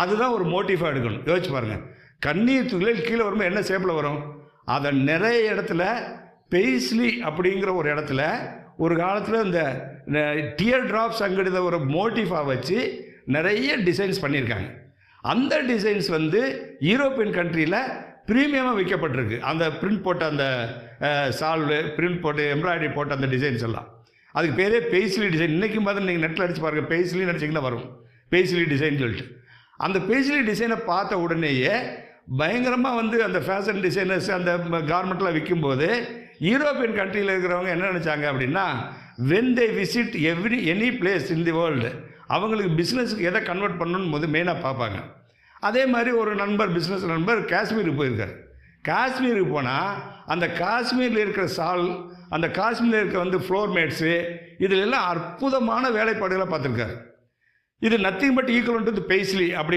அதுதான் ஒரு மோட்டிஃபாக எடுக்கணும். யோசிச்சு பாருங்கள், கண்ணீர் துளிகள் கீழே வரும்போது என்ன ஷேப்பில் வரும்? அதை நிறைய இடத்துல பெய்ஸ்லி அப்படிங்கிற ஒரு இடத்துல ஒரு காலத்தில் இந்த டியர் ட்ராப்ஸ் அங்கடித ஒரு மோட்டிஃபாக வச்சு நிறைய டிசைன்ஸ் பண்ணியிருக்காங்க. அந்த டிசைன்ஸ் வந்து யூரோப்பியன் கண்ட்ரியில் ப்ரீமியமாக விற்கப்பட்டிருக்கு. அந்த பிரிண்ட் போட்ட அந்த சால்வு, பிரிண்ட் போட்டு எம்ப்ராய்டரி போட்ட அந்த டிசைன்ஸ் எல்லாம், அதுக்கு பேரே பெய்ஸ்லி டிசைன். இன்றைக்கும் பார்த்து நீங்கள் நெட்டில் அடிச்சு பாருங்கள், பெய்ஸ்லின்னு அடிச்சிங்கன்னா வரும் பெய்ஸ்லி டிசைன் சொல்லிட்டு. அந்த பெய்ஸ்லி டிசைனை பார்த்த உடனேயே பயங்கரமாக வந்து அந்த ஃபேஷன் டிசைனர்ஸ் அந்த கார்மெண்ட்லாம் விற்கும்போது யூரோப்பியன் கண்ட்ரியில் இருக்கிறவங்க என்ன நினச்சாங்க அப்படின்னா, when they visit any place in the world, அவங்களுக்கு பிஸ்னஸுக்கு எதை கன்வெர்ட் பண்ணணும்னு மெயினாக பார்ப்பாங்க. அதே மாதிரி ஒரு நண்பர், பிஸ்னஸ் நண்பர் காஷ்மீருக்கு போயிருக்கார். காஷ்மீருக்கு போனால் அந்த காஷ்மீரில் இருக்கிற சால், அந்த காஷ்மீரில் இருக்கிற வந்து ஃப்ளோர் மேட்ஸு, இதில் எல்லாம் அற்புதமான வேலைப்பாடுகளை பார்த்துருக்காரு. இது நத்திங் பட் ஈக்குவல் டு பெய்ஸ்லி அப்படி